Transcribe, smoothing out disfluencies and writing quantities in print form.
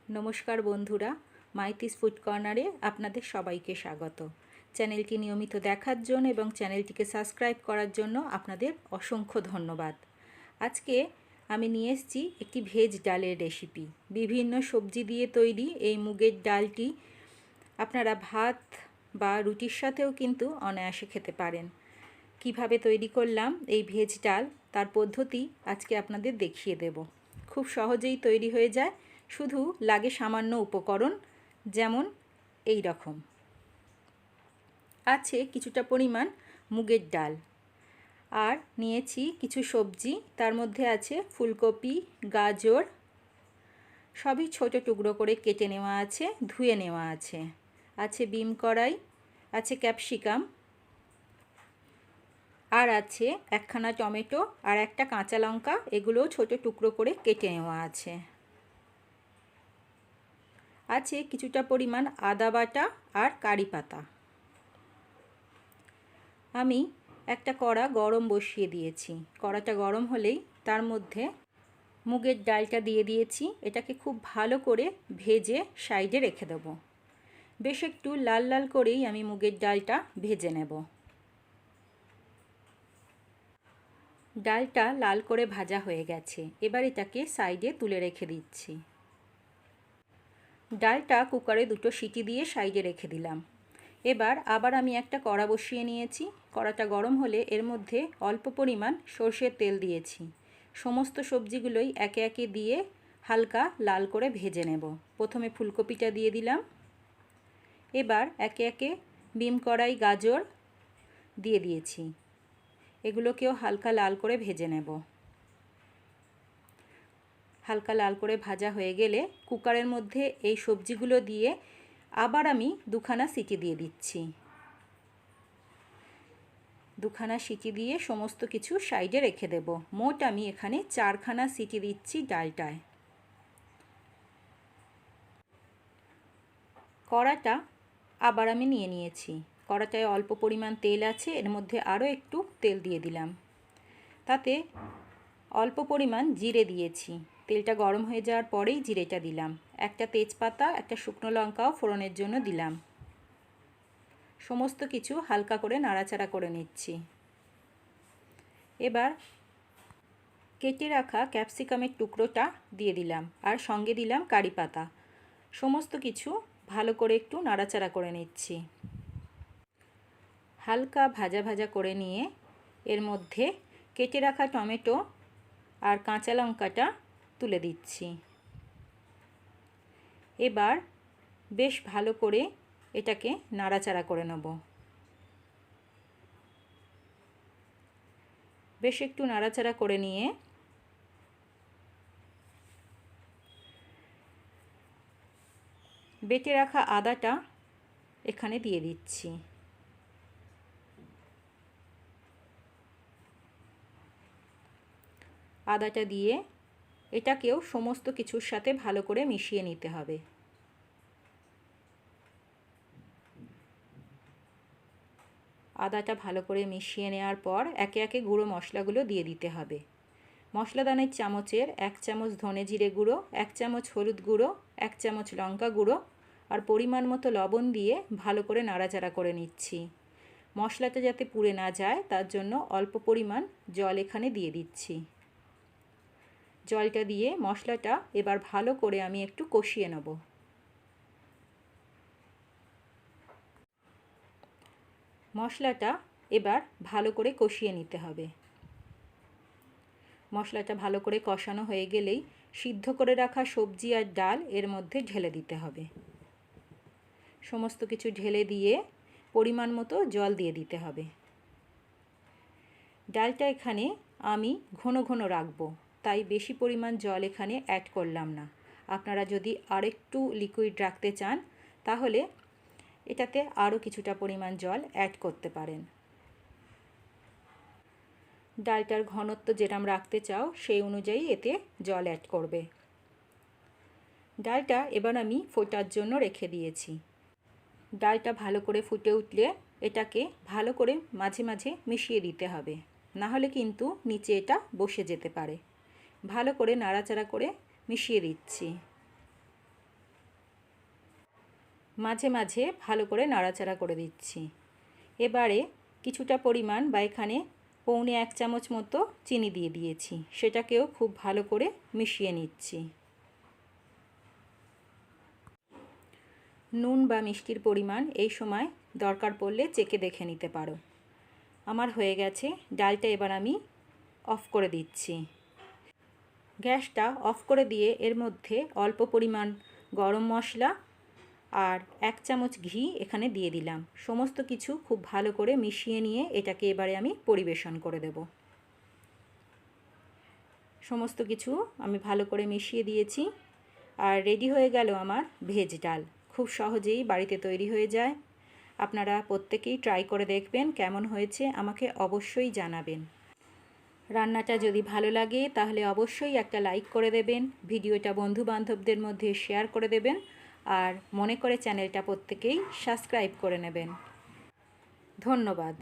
নমস্কার বন্ধুরা, মাইতিস ফুড কর্নারে আপনাদের সবাইকে স্বাগত। চ্যানেলটি নিয়মিত দেখার জন্য এবং চ্যানেলটিকে সাবস্ক্রাইব করার জন্য আপনাদের অসংখ্য ধন্যবাদ। আজকে আমি নিয়ে এসেছি একটি ভেজ ডালের রেসিপি। বিভিন্ন সবজি দিয়ে তৈরি এই মুগের ডালটি আপনারা ভাত বা রুটির সাথেও কিন্তু অনায়াসে খেতে পারেন। কিভাবে তৈরি করলাম এই ভেজ ডাল তার পদ্ধতি আজকে আপনাদের দেখিয়ে দেব। খুব সহজেই তৈরি হয়ে যায়, শুধু লাগে সামান্য উপকরণ, যেমন এই রকম আছে কিছুটা পরিমাণ মুগের ডাল, আর নিয়েছি কিছু সবজি। তার মধ্যে আছে ফুলকপি, গাজর, সবই ছোট টুকরো করে কেটে নেওয়া আছে, ধুয়ে নেওয়া আছে। আছে বিম কড়াই, আছে ক্যাপসিকাম, আর আছে একখানা টমেটো আর একটা কাঁচা লঙ্কা, এগুলোও ছোট টুকরো করে কেটে নেওয়া আছে। আছে কিছুটা পরিমাণ আদা বাটা আর কারি পাতা। আমি একটা কড়া গরম বসিয়ে দিয়েছি। কড়াটা গরম হলেই তার মধ্যে মুগের ডালটা দিয়ে দিয়েছি। এটাকে খুব ভালো করে ভেজে সাইডে রেখে দেব। বেশ একটু লাল লাল করেই আমি মুগের ডালটা ভেজে নেব। ডালটা লাল করে ভাজা হয়ে গেছে, এবার এটাকে সাইডে তুলে রেখে দিচ্ছি। ডালটা কুকারে 2টো সিটি দিয়ে সাইডে রেখে দিলাম। এবার আবার আমি একটা কড়া বসিয়ে নিয়েছি। কড়াটা গরম হলে এর মধ্যে অল্প পরিমাণ সরষের তেল দিয়েছি। সমস্ত সবজিগুলোই একে একে দিয়ে হালকা লাল করে ভেজে নেব। প্রথমে ফুলকপিটা দিয়ে দিলাম। এবার একে একে বিম কড়াই, গাজর দিয়ে দিয়েছি। এগুলোকেও হালকা লাল করে ভেজে নেব। হালকা লাল করে ভাজা হয়ে গেলে কুকারের মধ্যে এই সবজিগুলো দিয়ে আবার আমি 2খানা সিটি দিয়ে দিচ্ছি। 2খানা সিটি দিয়ে সমস্ত কিছু সাইডে রেখে দেব। মোট আমি এখানে 4খানা সিটি দিচ্ছি ডালটায়। কড়াটা আবার আমি নিয়ে নিয়েছি। কড়াটায় অল্প পরিমাণ তেল আছে, এর মধ্যে আরও একটু তেল দিয়ে দিলাম। তাতে অল্প পরিমাণ জিরে দিয়েছি। তেলটা গরম হয়ে যাওয়ার পরেই জিরেটা দিলাম। একটা তেজপাতা, একটা শুকনো লঙ্কাও ফোড়নের জন্য দিলাম। সমস্ত কিছু হালকা করে নাড়াচাড়া করে নিচ্ছি। এবার কেটে রাখা ক্যাপসিকামের টুকরোটা দিয়ে দিলাম, আর সঙ্গে দিলাম কারি পাতা। সমস্ত কিছু ভালো করে একটু নাড়াচাড়া করে নিচ্ছি। হালকা ভাজা ভাজা করে নিয়ে এর মধ্যে কেটে রাখা টমেটো আর কাঁচা লঙ্কাটা তুলে দিচ্ছি। এবার বেশ ভালো করে এটাকে নাড়াচাড়া করে নেব। বেশ একটু নাড়াচাড়া করে নিয়ে বেটে রাখা আদাটা এখানে দিয়ে দিচ্ছি। আদাটা দিয়ে এটাকেও সমস্ত কিছুর সাথে ভালো করে মিশিয়ে নিতে হবে। আদাটা ভালো করে মিশিয়ে নেওয়ার পর একে একে গুঁড়ো মশলাগুলো দিয়ে দিতে হবে। মশলাদানের চামচের 1 চামচ ধনে জিরে গুঁড়ো, 1 চামচ হলুদ গুঁড়ো, 1 চামচ লঙ্কা গুঁড়ো আর পরিমাণ মতো লবণ দিয়ে ভালো করে নাড়াচাড়া করে নিচ্ছি। মশলাটা যাতে পুড়ে না যায় তার জন্য অল্প পরিমাণ জল এখানে দিয়ে দিচ্ছি। জলটা দিয়ে মশলাটা এবার ভালো করে আমি একটু কষিয়ে নেব। মশলাটা এবার ভালো করে কষিয়ে নিতে হবে। মশলাটা ভালো করে কষানো হয়ে গেলেই সিদ্ধ করে রাখা সবজি আর ডাল এর মধ্যে ঢেলে দিতে হবে। সমস্ত কিছু ঢেলে দিয়ে পরিমাণ মতো জল দিয়ে দিতে হবে। ডালটা এখানে আমি ঘন ঘন রাখবো, তাই বেশি পরিমাণ জল এখানে অ্যাড করলাম না। আপনারা যদি আরেকটু লিকুইড রাখতে চান তাহলে এটাতে আরও কিছুটা পরিমাণ জল অ্যাড করতে পারেন। ডালটার ঘনত্ব যেরকম রাখতে চাও সেই অনুযায়ী এতে জল অ্যাড করবে। ডালটা এবার আমি ফোটার জন্য রেখে দিয়েছি। ডালটা ভালো করে ফুটে উঠলে এটাকে ভালো করে মাঝে মাঝে মিশিয়ে দিতে হবে, না হলে কিন্তু নিচে এটা বসে যেতে পারে। ভালো করে নাড়াচাড়া করে মিশিয়ে দিচ্ছি। মাঝে মাঝে ভালো করে নাড়াচাড়া করে দিচ্ছি। এবারে কিছুটা পরিমাণ বা এখানে পৌনে 1 চামচ মতো চিনি দিয়ে দিয়েছি, সেটাকেও খুব ভালো করে মিশিয়ে নিচ্ছি। নুন বা মিষ্টির পরিমাণ এই সময় দরকার পড়লে চেখে দেখে নিতে পারো। আমার হয়ে গেছে, ডালটা এবার আমি অফ করে দিচ্ছি। গ্যাসটা অফ করে দিয়ে এর মধ্যে অল্প পরিমাণ গরম মশলা আর 1 চামচ ঘি এখানে দিয়ে দিলাম। সমস্ত কিছু খুব ভালো করে মিশিয়ে নিয়ে এটাকে এবারে আমি পরিবেশন করে দেব। সমস্ত কিছু আমি ভালো করে মিশিয়ে দিয়েছি আর রেডি হয়ে গেল আমার ভেজ ডাল। খুব সহজেই বাড়িতে তৈরি হয়ে যায়। আপনারা প্রত্যেকেই ট্রাই করে দেখবেন, কেমন হয়েছে আমাকে অবশ্যই জানাবেন। রান্নাটা যদি ভালো লাগে তাহলে অবশ্যই একটা লাইক করে দেবেন, ভিডিওটা বন্ধু বান্ধবদের মধ্যে শেয়ার করে দেবেন আর মনে করে চ্যানেলটা প্রত্যেকেই সাবস্ক্রাইব করে নেবেন। ধন্যবাদ।